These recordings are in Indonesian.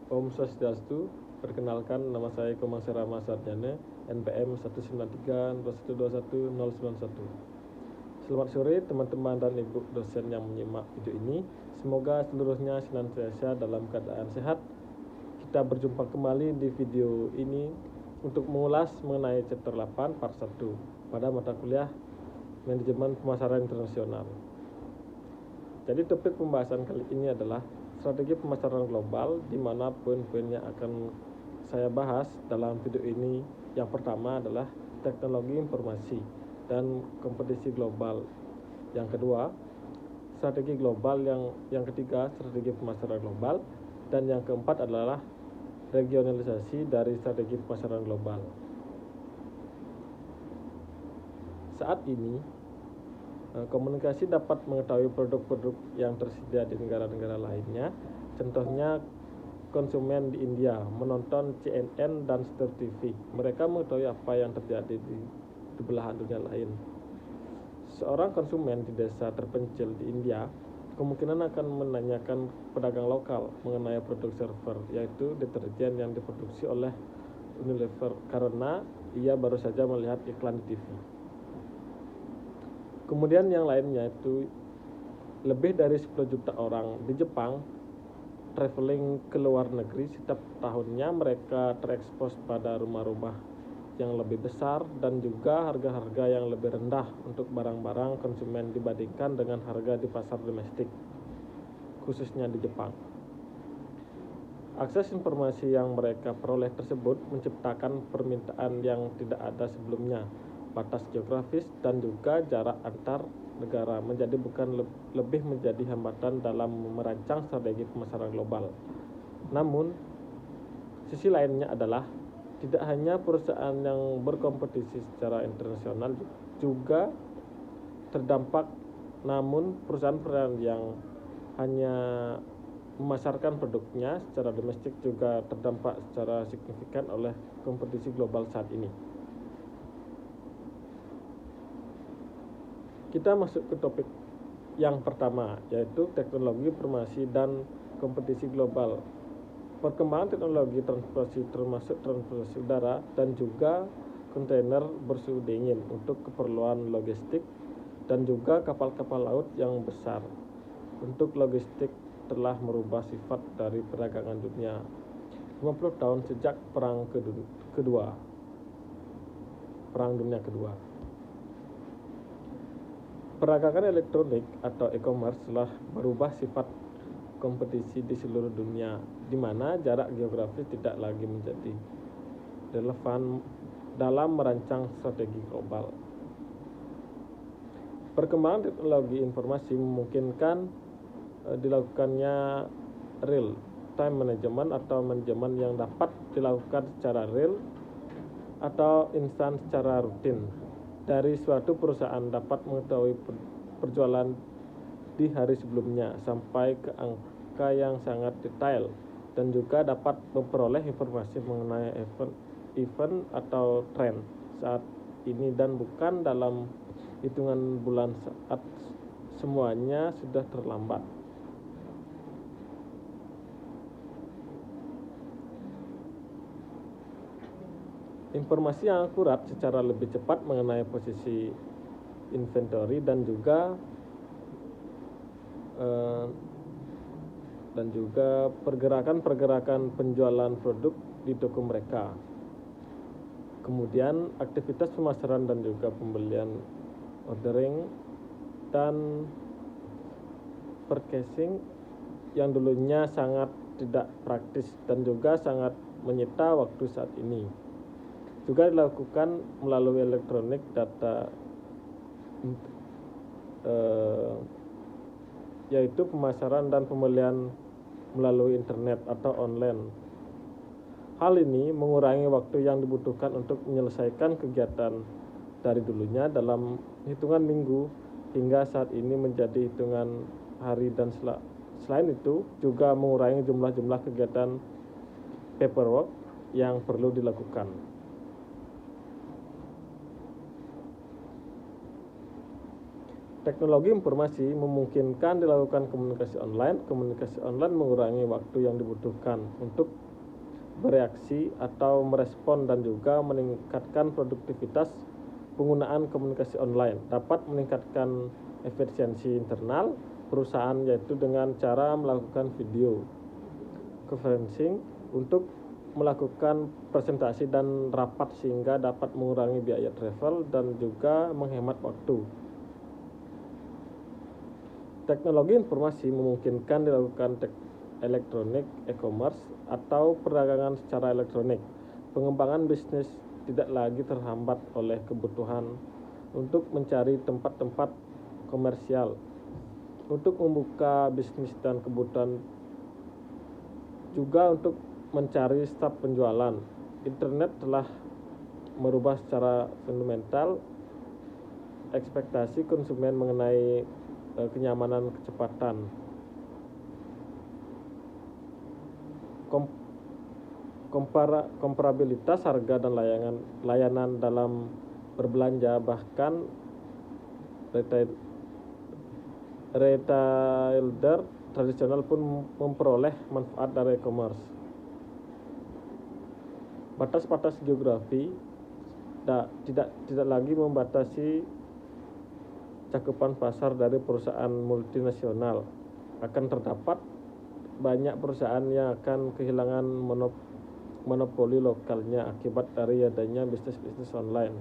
Om Swastiastu. Perkenalkan, nama saya Komang Serama Sarjana, NPM 193-2121091. Selamat sore teman-teman dan ibu dosen yang menyimak video ini. Semoga seluruhnya senantiasa dalam keadaan sehat. Kita berjumpa kembali di video ini untuk mengulas mengenai chapter 8 part 1 pada mata kuliah Manajemen Pemasaran Internasional. Jadi topik pembahasan kali ini adalah strategi pemasaran global, di mana poin-poin yang akan saya bahas dalam video ini yang pertama adalah teknologi informasi dan kompetisi global. Yang kedua, strategi global. Yang ketiga, strategi pemasaran global, dan yang keempat adalah regionalisasi dari strategi pemasaran global. Saat ini komunikasi dapat mengetahui produk-produk yang tersedia di negara-negara lainnya. Contohnya, konsumen di India menonton CNN dan Star TV. Mereka mengetahui apa yang terjadi di belahan dunia lain. Seorang konsumen di desa terpencil di India kemungkinan akan menanyakan pedagang lokal mengenai produk server, yaitu deterjen yang diproduksi oleh Unilever, karena ia baru saja melihat iklan di TV. Kemudian yang lainnya itu lebih dari 10 juta orang di Jepang traveling ke luar negeri. Setiap tahunnya mereka terekspos pada rumah-rumah yang lebih besar dan juga harga-harga yang lebih rendah untuk barang-barang konsumen dibandingkan dengan harga di pasar domestik, khususnya di Jepang. Akses informasi yang mereka peroleh tersebut menciptakan permintaan yang tidak ada sebelumnya. Batas geografis dan juga jarak antar negara lebih menjadi hambatan dalam merancang strategi pemasaran global. Namun, sisi lainnya adalah tidak hanya perusahaan yang berkompetisi secara internasional juga terdampak, namun perusahaan-perusahaan yang hanya memasarkan produknya secara domestik juga terdampak secara signifikan oleh kompetisi global saat ini. Kita masuk ke topik yang pertama, yaitu teknologi informasi dan kompetisi global. Perkembangan teknologi transportasi termasuk transportasi udara dan juga kontainer bersuhu dingin untuk keperluan logistik dan juga kapal-kapal laut yang besar. Untuk logistik telah merubah sifat dari perdagangan dunia 50 tahun sejak Perang Dunia Kedua. Perdagangan elektronik atau e-commerce telah merubah sifat kompetisi di seluruh dunia, di mana jarak geografis tidak lagi menjadi relevan dalam merancang strategi global. Perkembangan teknologi informasi memungkinkan dilakukannya real time management atau manajemen yang dapat dilakukan secara real atau instan secara rutin. Dari suatu perusahaan dapat mengetahui perjualan di hari sebelumnya sampai ke angka yang sangat detail, dan juga dapat memperoleh informasi mengenai event atau tren saat ini dan bukan dalam hitungan bulan saat semuanya sudah terlambat. Informasi yang akurat secara lebih cepat mengenai posisi inventory dan juga pergerakan penjualan produk di toko mereka. Kemudian aktivitas pemasaran dan juga pembelian, ordering dan purchasing yang dulunya sangat tidak praktis dan juga sangat menyita waktu saat ini juga dilakukan melalui elektronik data, yaitu pemasaran dan pembelian melalui internet atau online. Hal ini mengurangi waktu yang dibutuhkan untuk menyelesaikan kegiatan dari dulunya dalam hitungan minggu hingga saat ini menjadi hitungan hari, dan selain itu juga mengurangi jumlah kegiatan paperwork yang perlu dilakukan. Teknologi informasi memungkinkan dilakukan komunikasi online. Komunikasi online mengurangi waktu yang dibutuhkan untuk bereaksi atau merespon dan juga meningkatkan produktivitas. Penggunaan komunikasi online dapat meningkatkan efisiensi internal perusahaan, yaitu dengan cara melakukan video conferencing untuk melakukan presentasi dan rapat, sehingga dapat mengurangi biaya travel dan juga menghemat waktu. Teknologi informasi memungkinkan dilakukan elektronik, e-commerce, atau perdagangan secara elektronik. Pengembangan bisnis tidak lagi terhambat oleh kebutuhan untuk mencari tempat-tempat komersial untuk membuka bisnis dan kebutuhan juga untuk mencari staf penjualan. Internet telah merubah secara fundamental ekspektasi konsumen mengenai kenyamanan, kecepatan. Komparabilitas harga dan layanan dalam berbelanja, bahkan retailer tradisional pun memperoleh manfaat dari e-commerce. Batas-batas geografi tidak lagi membatasi cakupan pasar dari perusahaan multinasional. Akan terdapat banyak perusahaan yang akan kehilangan monopoli lokalnya akibat dari adanya bisnis online.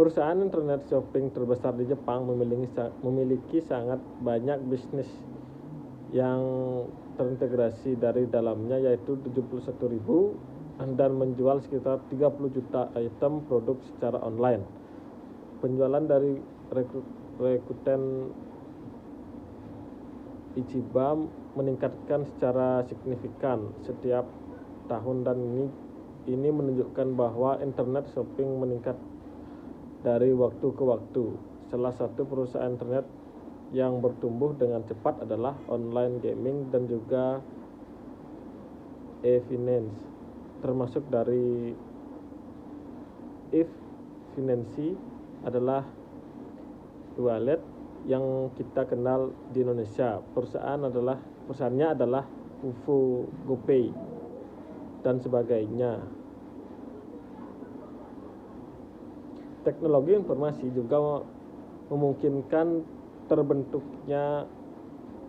Perusahaan internet shopping terbesar di Jepang memiliki sangat banyak bisnis yang terintegrasi dari dalamnya, yaitu 71.000, dan menjual sekitar 30 juta item produk secara online. Penjualan dari Rakuten Ichiba meningkatkan secara signifikan setiap tahun, dan ini menunjukkan bahwa internet shopping meningkat dari waktu ke waktu. Salah satu perusahaan internet yang bertumbuh dengan cepat adalah online gaming dan juga e-finance, termasuk dari e-finance adalah wallet yang kita kenal di Indonesia. Perusahaannya adalah OVO, GoPay, dan sebagainya. Teknologi informasi juga memungkinkan terbentuknya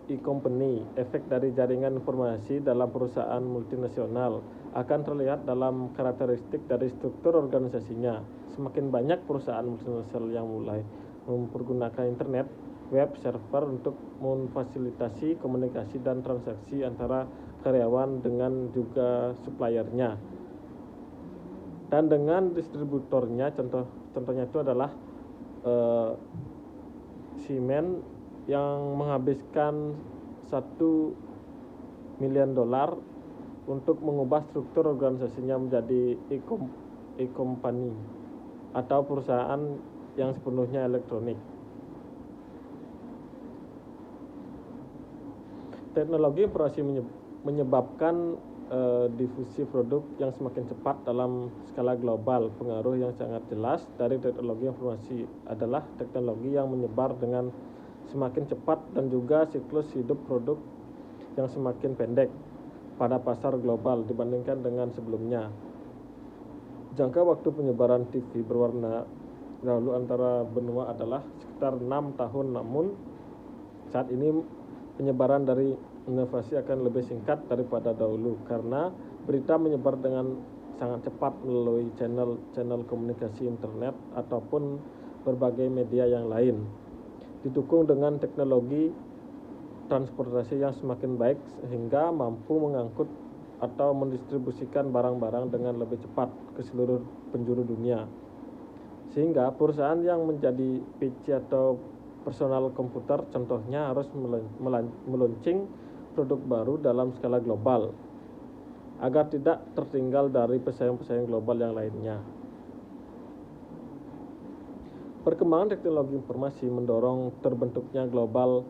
e-company. Efek dari jaringan informasi dalam perusahaan multinasional akan terlihat dalam karakteristik dari struktur organisasinya. Semakin banyak perusahaan multinasional yang mulai mempergunakan internet, web server untuk memfasilitasi komunikasi dan transaksi antara karyawan dengan juga suppliernya dan dengan distributornya. Contohnya itu adalah Siemens yang menghabiskan $1 miliar untuk mengubah struktur organisasinya menjadi e-company atau perusahaan yang sepenuhnya elektronik. Teknologi informasi menyebabkan difusi produk yang semakin cepat dalam skala global. Pengaruh yang sangat jelas dari teknologi informasi adalah teknologi yang menyebar dengan semakin cepat dan juga siklus hidup produk yang semakin pendek pada pasar global dibandingkan dengan sebelumnya. Jangka waktu penyebaran TV berwarna dahulu antara benua adalah sekitar 6 tahun, namun saat ini penyebaran dari inovasi akan lebih singkat daripada dahulu karena berita menyebar dengan sangat cepat melalui channel komunikasi internet ataupun berbagai media yang lain, didukung dengan teknologi transportasi yang semakin baik sehingga mampu mengangkut atau mendistribusikan barang-barang dengan lebih cepat ke seluruh penjuru dunia, sehingga perusahaan yang menjadi PC atau personal komputer contohnya harus meluncing produk baru dalam skala global agar tidak tertinggal dari pesaing-pesaing global yang lainnya. Perkembangan teknologi informasi mendorong terbentuknya global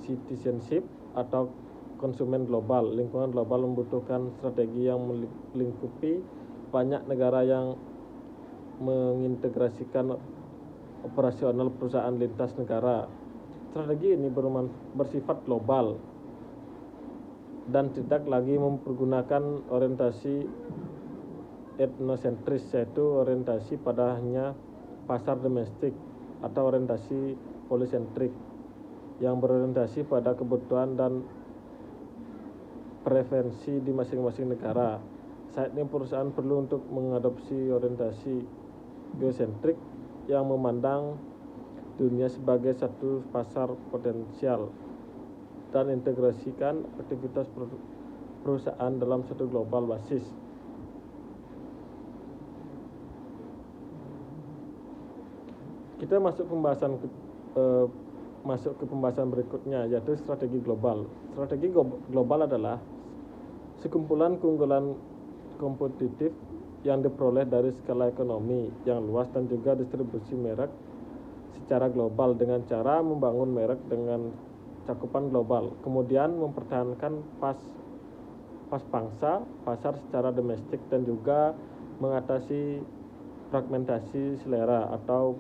citizenship atau konsumen global. Lingkungan global membutuhkan strategi yang melingkupi banyak negara yang mengintegrasikan operasional perusahaan lintas negara. Strategi ini bersifat global dan tidak lagi mempergunakan orientasi etnosentris, yaitu orientasi pada hanya pasar domestik, atau orientasi polisentrik yang berorientasi pada kebutuhan dan preferensi di masing-masing negara. Saat ini perusahaan perlu untuk mengadopsi orientasi geosentrik yang memandang dunia sebagai satu pasar potensial dan integrasikan aktivitas perusahaan dalam satu global basis. Kita masuk ke pembahasan berikutnya, yaitu strategi global. Strategi global adalah sekumpulan keunggulan kompetitif yang diperoleh dari skala ekonomi yang luas dan juga distribusi merek secara global dengan cara membangun merek dengan cakupan global, kemudian mempertahankan pas pangsa pasar secara domestik dan juga mengatasi fragmentasi selera atau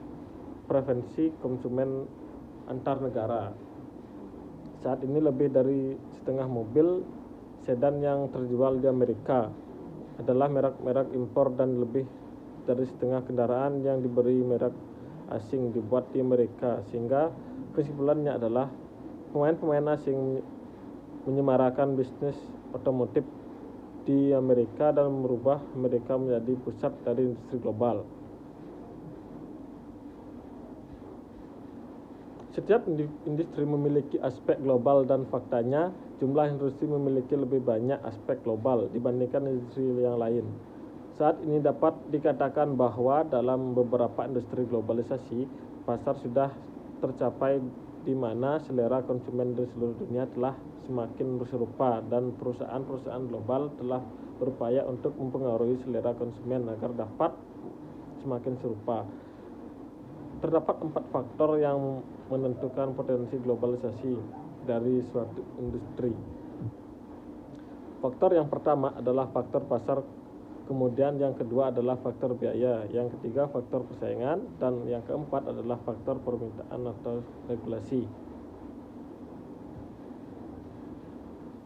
preferensi konsumen antar negara. Saat ini lebih dari setengah mobil sedan yang terjual di Amerika adalah merek-merek impor dan lebih dari setengah kendaraan yang diberi merek asing dibuat di Amerika, sehingga kesimpulannya adalah pemain-pemain asing menyemarakan bisnis otomotif di Amerika dan merubah Amerika menjadi pusat dari industri global. Setiap industri memiliki aspek global dan faktanya jumlah industri memiliki lebih banyak aspek global dibandingkan industri yang lain. Saat ini dapat dikatakan bahwa dalam beberapa industri globalisasi, pasar sudah tercapai di mana selera konsumen di seluruh dunia telah semakin serupa dan perusahaan-perusahaan global telah berupaya untuk mempengaruhi selera konsumen agar dapat semakin serupa. Terdapat 4 faktor yang menentukan potensi globalisasi dari suatu industri. Faktor yang pertama adalah faktor pasar, kemudian yang kedua adalah faktor biaya, yang ketiga faktor persaingan, dan yang keempat adalah faktor permintaan atau regulasi.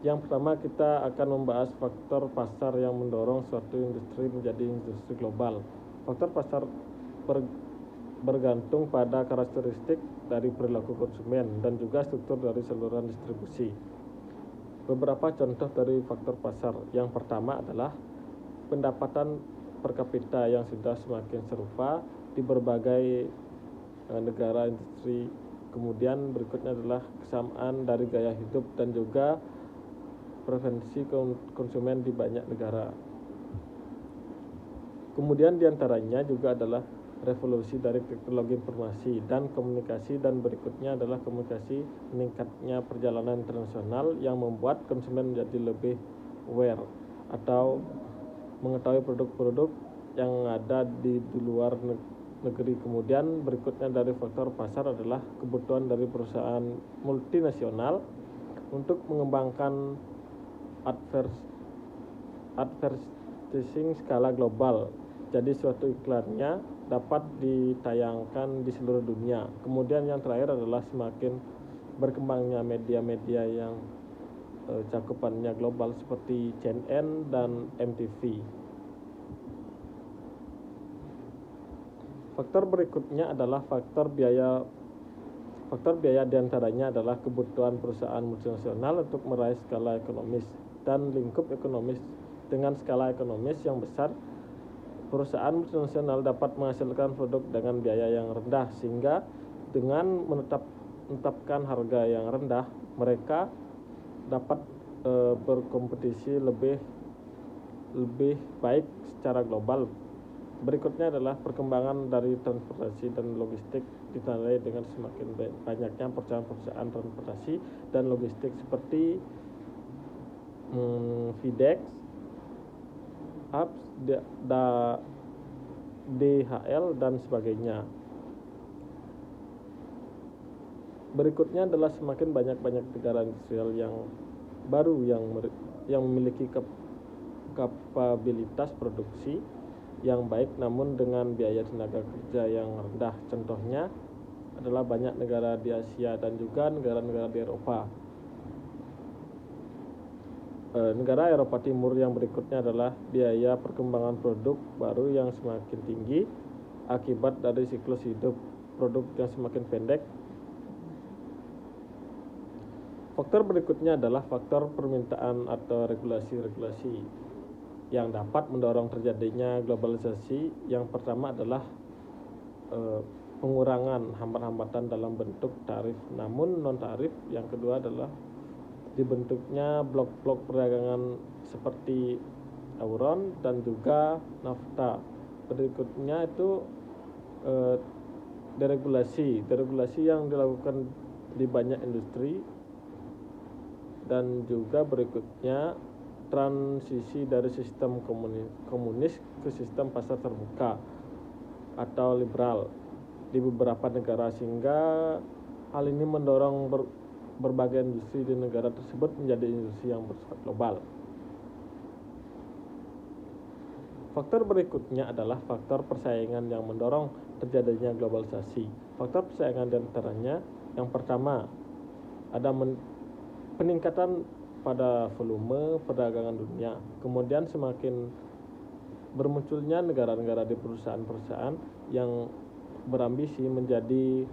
Yang pertama kita akan membahas faktor pasar yang mendorong suatu industri menjadi industri global. Faktor pasar bergantung pada karakteristik dari perilaku konsumen dan juga struktur dari saluran distribusi. Beberapa contoh dari faktor pasar. Yang pertama adalah pendapatan per kapita yang sudah semakin serupa di berbagai negara industri. Kemudian berikutnya adalah kesamaan dari gaya hidup dan juga preferensi konsumen di banyak negara. Kemudian diantaranya juga adalah revolusi dari teknologi informasi dan komunikasi, dan berikutnya adalah komunikasi meningkatnya perjalanan internasional yang membuat konsumen menjadi lebih aware atau mengetahui produk-produk yang ada di luar negeri. Kemudian berikutnya dari faktor pasar adalah kebutuhan dari perusahaan multinasional untuk mengembangkan advertising skala global. Jadi suatu iklannya dapat ditayangkan di seluruh dunia. Kemudian yang terakhir adalah semakin berkembangnya media-media yang cakupannya global seperti CNN dan MTV. Faktor berikutnya adalah faktor biaya. Faktor biaya diantaranya adalah kebutuhan perusahaan multinasional untuk meraih skala ekonomis dan lingkup ekonomis. Dengan skala ekonomis yang besar, perusahaan multinasional dapat menghasilkan produk dengan biaya yang rendah, sehingga dengan menetapkan harga yang rendah, mereka dapat berkompetisi lebih baik secara global. Berikutnya adalah perkembangan dari transportasi dan logistik ditandai dengan semakin banyaknya perusahaan transportasi dan logistik seperti FedEx, DHL dan sebagainya. Berikutnya adalah semakin banyak negara industrial yang baru yang memiliki kapabilitas produksi yang baik namun dengan biaya tenaga kerja yang rendah. Contohnya adalah banyak negara di Asia dan juga negara-negara di Eropa. Negara Eropa Timur yang berikutnya adalah biaya perkembangan produk baru yang semakin tinggi akibat dari siklus hidup produk yang semakin pendek. Faktor berikutnya adalah faktor permintaan atau regulasi-regulasi yang dapat mendorong terjadinya globalisasi. Yang pertama adalah pengurangan hambatan-hambatan dalam bentuk tarif namun non-tarif. Yang kedua adalah dibentuknya blok-blok perdagangan seperti Euron dan juga NAFTA. Berikutnya itu deregulasi yang dilakukan di banyak industri, dan juga berikutnya transisi dari sistem komunis ke sistem pasar terbuka atau liberal di beberapa negara, sehingga hal ini mendorong berbagai industri di negara tersebut menjadi industri yang bersifat global. Faktor berikutnya adalah faktor persaingan yang mendorong terjadinya globalisasi. Faktor persaingan diantaranya yang pertama ada peningkatan pada volume perdagangan dunia. Kemudian semakin bermunculnya negara-negara di perusahaan-perusahaan yang berambisi menjadi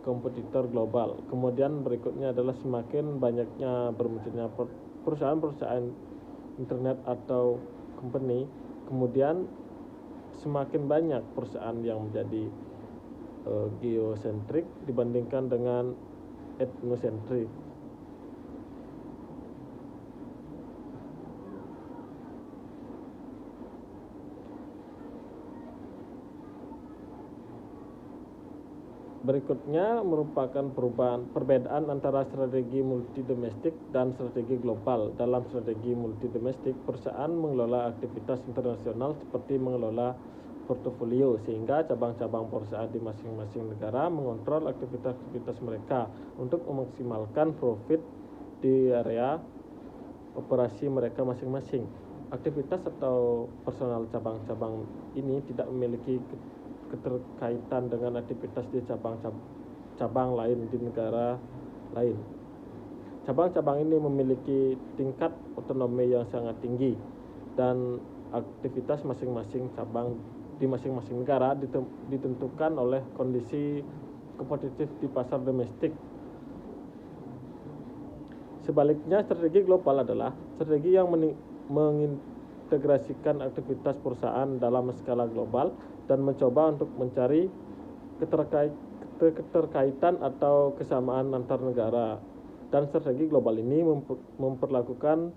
kompetitor global. Kemudian berikutnya adalah semakin banyaknya bermunculnya perusahaan-perusahaan internet atau company. Kemudian semakin banyak perusahaan yang menjadi geosentrik dibandingkan dengan etnosentrik. Berikutnya merupakan perbedaan antara strategi multi domestik dan strategi global. Dalam strategi multi domestik, perusahaan mengelola aktivitas internasional seperti mengelola portofolio, sehingga cabang-cabang perusahaan di masing-masing negara mengontrol aktivitas mereka untuk memaksimalkan profit di area operasi mereka masing-masing. Aktivitas atau personal cabang-cabang ini tidak memiliki keterkaitan dengan aktivitas di cabang lain di negara lain. Cabang-cabang ini memiliki tingkat otonomi yang sangat tinggi, dan aktivitas masing-masing cabang di masing-masing negara ditentukan oleh kondisi kompetitif di pasar domestik. Sebaliknya, strategi global adalah strategi yang mengintegrasikan aktivitas perusahaan dalam skala global dan mencoba untuk mencari keterkaitan atau kesamaan antar negara. Dan strategi global ini memperlakukan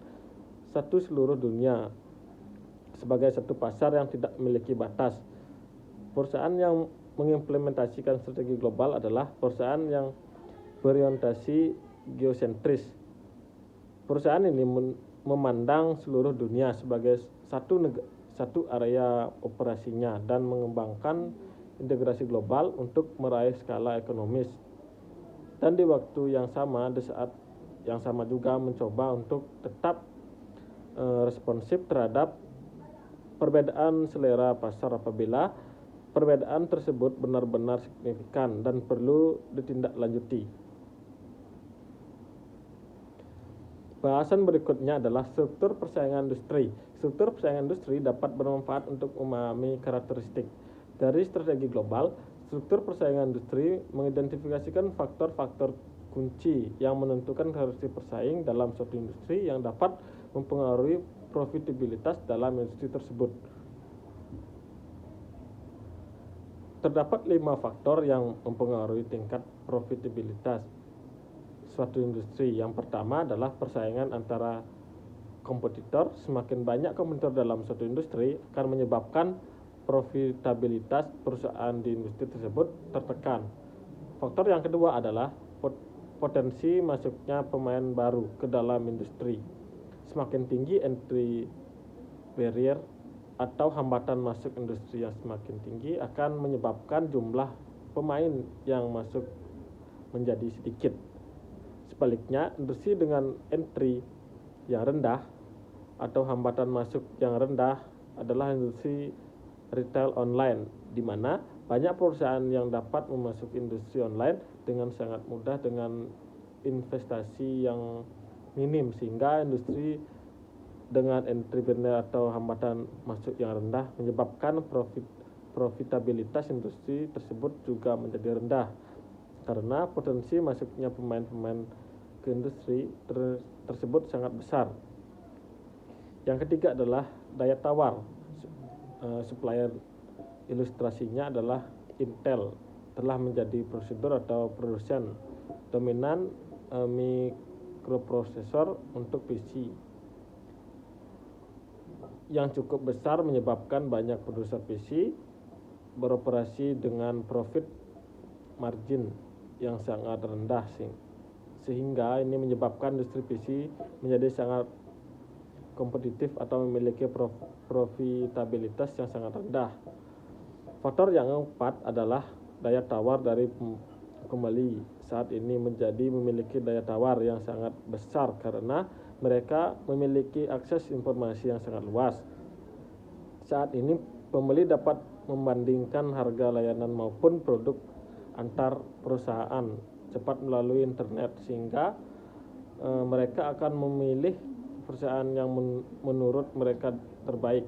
satu seluruh dunia sebagai satu pasar yang tidak memiliki batas. Perusahaan yang mengimplementasikan strategi global adalah perusahaan yang berorientasi geosentris. Perusahaan ini memandang seluruh dunia sebagai satu area operasinya dan mengembangkan integrasi global untuk meraih skala ekonomis. Dan di waktu yang sama, di saat yang sama juga mencoba untuk tetap responsif terhadap perbedaan selera pasar apabila perbedaan tersebut benar-benar signifikan dan perlu ditindaklanjuti. Bahasan berikutnya adalah struktur persaingan industri. Struktur persaingan industri dapat bermanfaat untuk memahami karakteristik dari strategi global. Struktur persaingan industri mengidentifikasikan faktor-faktor kunci yang menentukan karakteristik persaing dalam suatu industri yang dapat mempengaruhi profitabilitas dalam industri tersebut. Terdapat 5 faktor yang mempengaruhi tingkat profitabilitas suatu industri. Yang pertama adalah persaingan antara kompetitor. Semakin banyak kompetitor dalam suatu industri akan menyebabkan profitabilitas perusahaan di industri tersebut tertekan. Faktor yang kedua adalah potensi masuknya pemain baru ke dalam industri. Semakin tinggi entry barrier atau hambatan masuk industri yang semakin tinggi akan menyebabkan jumlah pemain yang masuk menjadi sedikit. Sebaliknya, industri dengan entry yang rendah atau hambatan masuk yang rendah adalah industri retail online, di mana banyak perusahaan yang dapat memasuki industri online dengan sangat mudah dengan investasi yang minim, sehingga industri dengan entry barrier atau hambatan masuk yang rendah menyebabkan profitabilitas industri tersebut juga menjadi rendah karena potensi masuknya pemain-pemain ke industri tersebut sangat besar. Yang ketiga adalah daya tawar. Supplier ilustrasinya adalah Intel telah menjadi prosedur atau produsen dominan mikroprosesor untuk PC yang cukup besar menyebabkan banyak produser PC beroperasi dengan profit margin yang sangat rendah, sehingga ini menyebabkan industri PC menjadi sangat kompetitif atau memiliki profitabilitas yang sangat rendah. Faktor yang keempat adalah daya tawar dari pembeli. Saat ini memiliki daya tawar yang sangat besar karena mereka memiliki akses informasi yang sangat luas. Saat ini pembeli dapat membandingkan harga layanan maupun produk antar perusahaan cepat melalui internet, sehingga mereka akan memilih perusahaan yang menurut mereka terbaik.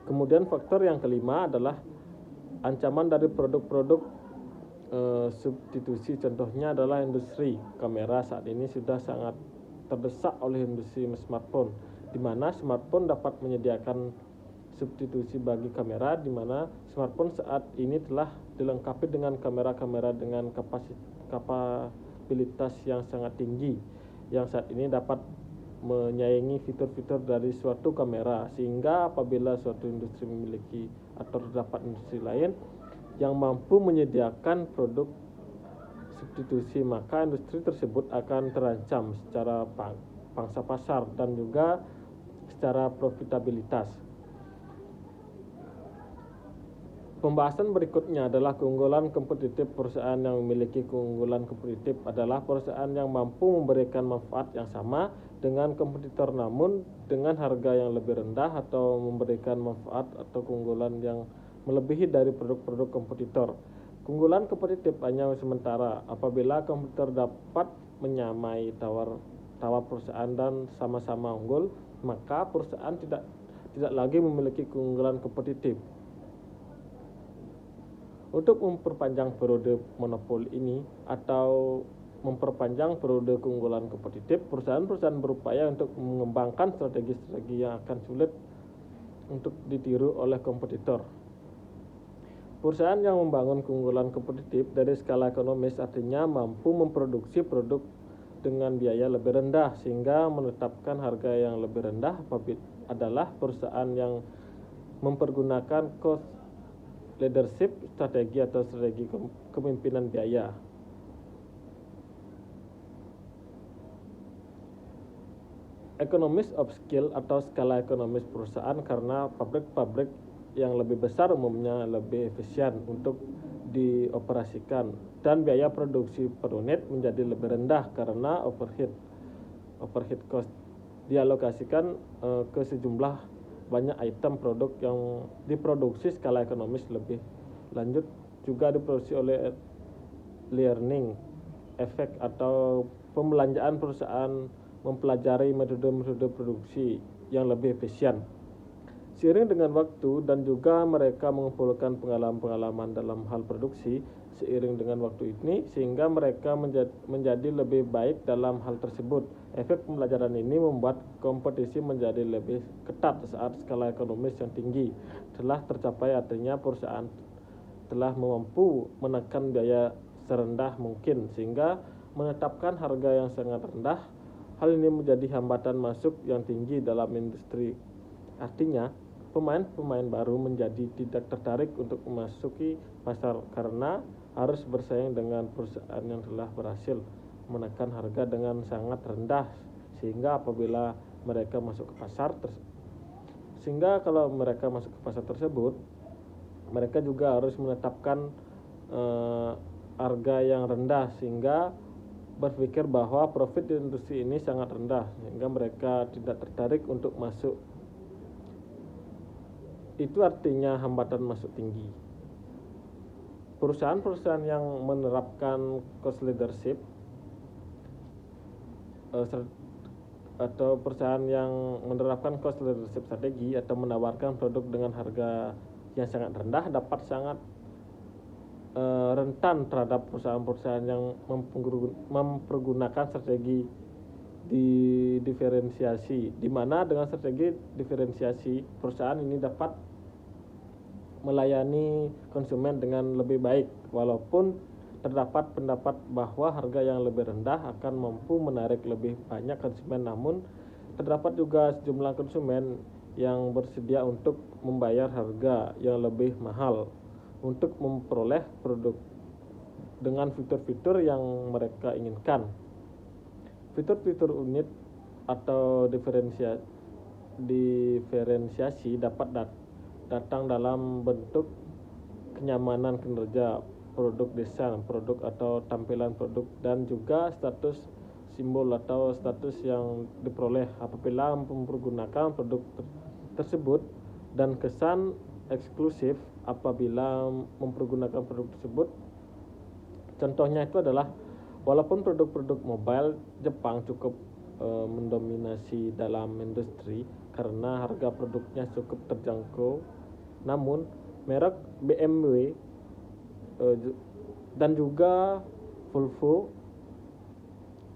Kemudian faktor yang kelima adalah ancaman dari produk-produk substitusi. Contohnya adalah industri kamera saat ini sudah sangat terdesak oleh industri smartphone, di mana smartphone dapat menyediakan substitusi bagi kamera, di mana smartphone saat ini telah dilengkapi dengan kamera-kamera dengan kapabilitas yang sangat tinggi, yang saat ini dapat menyaingi fitur-fitur dari suatu kamera, sehingga apabila suatu industri memiliki atau terdapat industri lain yang mampu menyediakan produk substitusi, maka industri tersebut akan terancam secara pangsa pasar dan juga secara profitabilitas. Pembahasan berikutnya adalah keunggulan kompetitif. Perusahaan yang memiliki keunggulan kompetitif adalah perusahaan yang mampu memberikan manfaat yang sama dengan kompetitor namun dengan harga yang lebih rendah, atau memberikan manfaat atau keunggulan yang melebihi dari produk-produk kompetitor. Keunggulan kompetitif hanya sementara. Apabila kompetitor dapat menyamai tawar perusahaan dan sama-sama unggul, maka perusahaan tidak lagi memiliki keunggulan kompetitif. Untuk memperpanjang periode monopoli ini atau memperpanjang periode keunggulan kompetitif, perusahaan-perusahaan berupaya untuk mengembangkan strategi-strategi yang akan sulit untuk ditiru oleh kompetitor. Perusahaan yang membangun keunggulan kompetitif dari skala ekonomis artinya mampu memproduksi produk dengan biaya lebih rendah sehingga menetapkan harga yang lebih rendah adalah perusahaan yang mempergunakan cost leadership strategi atau strategi kepemimpinan biaya. Economies of scale atau skala ekonomis perusahaan, karena pabrik-pabrik yang lebih besar umumnya lebih efisien untuk dioperasikan dan biaya produksi per unit menjadi lebih rendah karena overhead cost dialokasikan ke sejumlah banyak item produk yang diproduksi. Skala ekonomis lebih lanjut juga diproduksi oleh learning effect atau pembelanjaan perusahaan mempelajari metode-metode produksi yang lebih efisien. Seiring dengan waktu dan juga mereka mengumpulkan pengalaman-pengalaman dalam hal produksi seiring dengan waktu ini, sehingga mereka menjadi lebih baik dalam hal tersebut. Efek pembelajaran ini membuat kompetisi menjadi lebih ketat saat skala ekonomis yang tinggi telah tercapai, artinya perusahaan telah mampu menekan biaya serendah mungkin sehingga menetapkan harga yang sangat rendah. Hal ini menjadi hambatan masuk yang tinggi dalam industri. Artinya, pemain-pemain baru menjadi tidak tertarik untuk memasuki pasar karena harus bersaing dengan perusahaan yang telah berhasil menekan harga dengan sangat rendah, sehingga apabila mereka masuk ke pasar kalau mereka masuk ke pasar tersebut, mereka juga harus menetapkan harga yang rendah sehingga berpikir bahwa profit di industri ini sangat rendah sehingga mereka tidak tertarik untuk masuk. Itu artinya hambatan masuk tinggi. Perusahaan-perusahaan yang menerapkan cost leadership atau perusahaan yang menerapkan cost leadership strategi atau menawarkan produk dengan harga yang sangat rendah dapat sangat rentan terhadap perusahaan-perusahaan yang mempergunakan strategi diferensiasi, di mana dengan strategi diferensiasi perusahaan ini dapat melayani konsumen dengan lebih baik, walaupun terdapat pendapat bahwa harga yang lebih rendah akan mampu menarik lebih banyak konsumen, namun terdapat juga sejumlah konsumen yang bersedia untuk membayar harga yang lebih mahal untuk memperoleh produk dengan fitur-fitur yang mereka inginkan. Fitur-fitur unik atau diferensiasi dapat datang dalam bentuk kenyamanan kinerja, produk desain, produk atau tampilan produk, dan juga status simbol atau status yang diperoleh apabila mempergunakan produk tersebut, dan kesan eksklusif apabila mempergunakan produk tersebut. Contohnya itu adalah, walaupun produk-produk mobile Jepang cukup mendominasi dalam industri karena harga produknya cukup terjangkau, namun merek BMW dan juga Volvo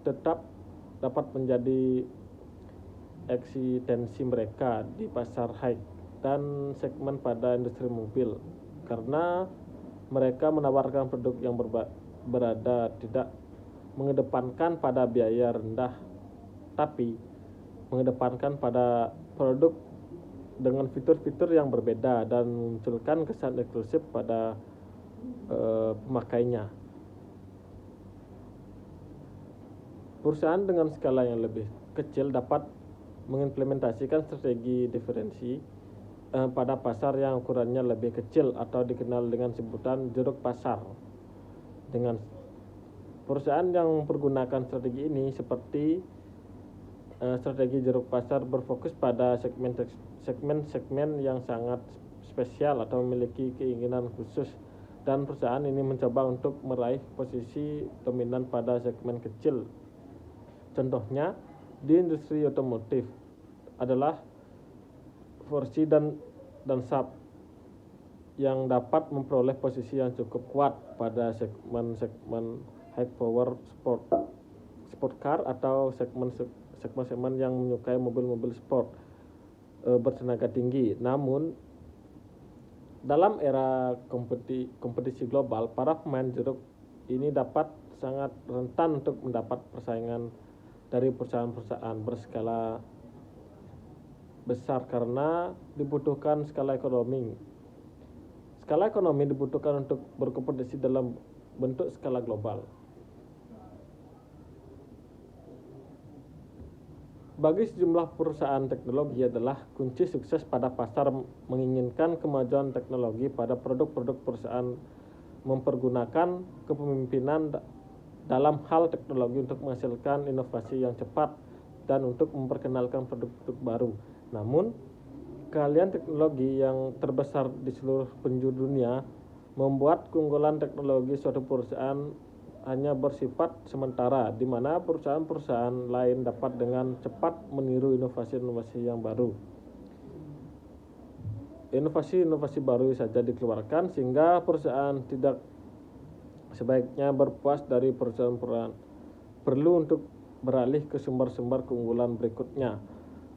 tetap dapat menjadi eksistensi mereka di pasar high dan segmen pada industri mobil, karena mereka menawarkan produk yang berada tidak mengedepankan pada biaya rendah, tapi mengedepankan pada produk dengan fitur-fitur yang berbeda dan memunculkan kesan eksklusif pada pemakainya. Perusahaan dengan skala yang lebih kecil dapat mengimplementasikan strategi diferensi pada pasar yang ukurannya lebih kecil atau dikenal dengan sebutan jeruk pasar. Dengan perusahaan yang mempergunakan strategi ini, seperti strategi jeruk pasar, berfokus pada segmen yang sangat spesial atau memiliki keinginan khusus, dan perusahaan ini mencoba untuk meraih posisi dominan pada segmen kecil. Contohnya di industri otomotif adalah Porsche dan Saab yang dapat memperoleh posisi yang cukup kuat pada segmen high power sport car atau segmen yang menyukai mobil-mobil sport bertenaga tinggi. Namun dalam era kompetisi global, para pemain jeruk ini dapat sangat rentan untuk mendapat persaingan dari perusahaan-perusahaan berskala besar karena dibutuhkan skala ekonomi. Skala ekonomi dibutuhkan untuk berkompetisi dalam bentuk skala global. Bagi sejumlah perusahaan teknologi adalah kunci sukses pada pasar menginginkan kemajuan teknologi pada produk-produk perusahaan mempergunakan kepemimpinan dalam hal teknologi untuk menghasilkan inovasi yang cepat dan untuk memperkenalkan produk-produk baru. Namun, keahlian teknologi yang terbesar di seluruh penjuru dunia membuat keunggulan teknologi suatu perusahaan hanya bersifat sementara, di mana perusahaan-perusahaan lain dapat dengan cepat meniru inovasi-inovasi yang baru. Inovasi-inovasi baru saja dikeluarkan sehingga perusahaan tidak sebaiknya berpuas dari perusahaan-perusahaan, perlu untuk beralih ke sumber-sumber keunggulan berikutnya.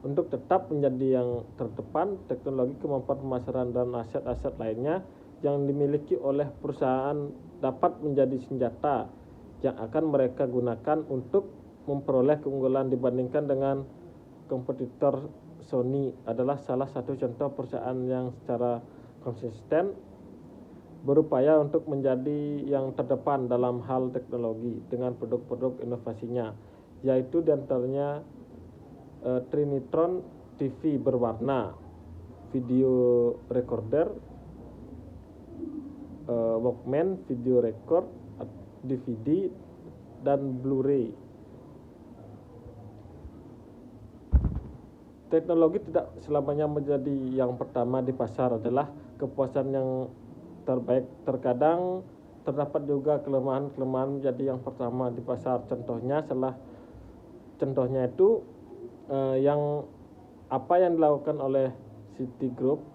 Untuk tetap menjadi yang terdepan, teknologi, kemampuan pemasaran, dan aset-aset lainnya yang dimiliki oleh perusahaan dapat menjadi senjata yang akan mereka gunakan untuk memperoleh keunggulan dibandingkan dengan kompetitor. Sony adalah salah satu contoh perusahaan yang secara konsisten berupaya untuk menjadi yang terdepan dalam hal teknologi dengan produk-produk inovasinya, yaitu diantaranya Trinitron TV berwarna, video recorder, Walkman, video record, DVD, dan Blu-ray. teknologi tidak selamanya menjadi yang pertama di pasar adalah kepuasan yang terbaik. Terkadang terdapat juga kelemahan-kelemahan menjadi yang pertama di pasar. Contohnya itu yang apa yang dilakukan oleh Citigroup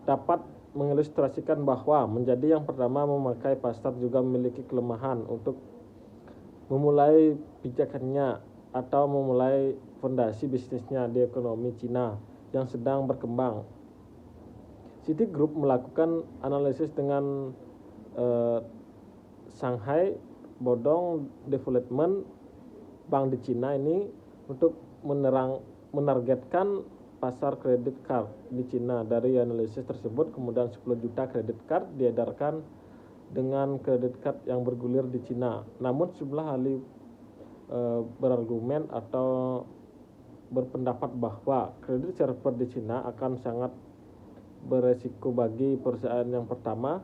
dapat mengilustrasikan bahwa menjadi yang pertama memakai pasar juga memiliki kelemahan untuk memulai pijakannya atau memulai fondasi bisnisnya di ekonomi Cina yang sedang berkembang. Citigroup melakukan analisis dengan Shanghai Bodong Development Bank di Cina ini untuk menargetkan pasar kredit card di Cina. Dari analisis tersebut kemudian 10 juta kredit card diedarkan dengan kredit card yang bergulir di Cina. Namun sejumlah ahli berargumen atau berpendapat bahwa kredit server di Cina akan sangat beresiko bagi perusahaan yang pertama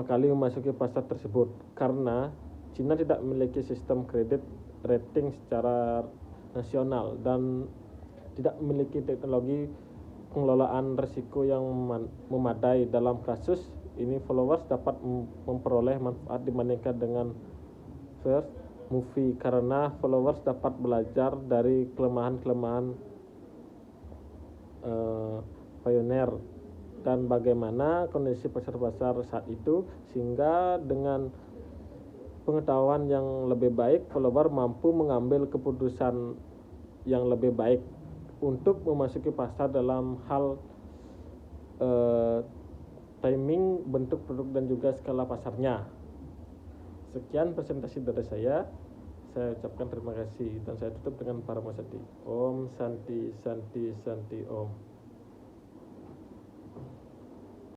kali memasuki pasar tersebut, karena Cina tidak memiliki sistem kredit rating secara nasional dan tidak memiliki teknologi pengelolaan risiko yang memadai. Dalam kasus ini followers dapat memperoleh manfaat dibandingkan dengan first movie, karena followers dapat belajar dari kelemahan-kelemahan pioneer dan bagaimana kondisi pasar-pasar saat itu, sehingga dengan pengetahuan yang lebih baik follower mampu mengambil keputusan yang lebih baik untuk memasuki pasar dalam hal timing, bentuk produk dan juga skala pasarnya. Sekian presentasi dari saya ucapkan terima kasih dan saya tutup dengan Paramasati. Om Santi Santi Santi Om.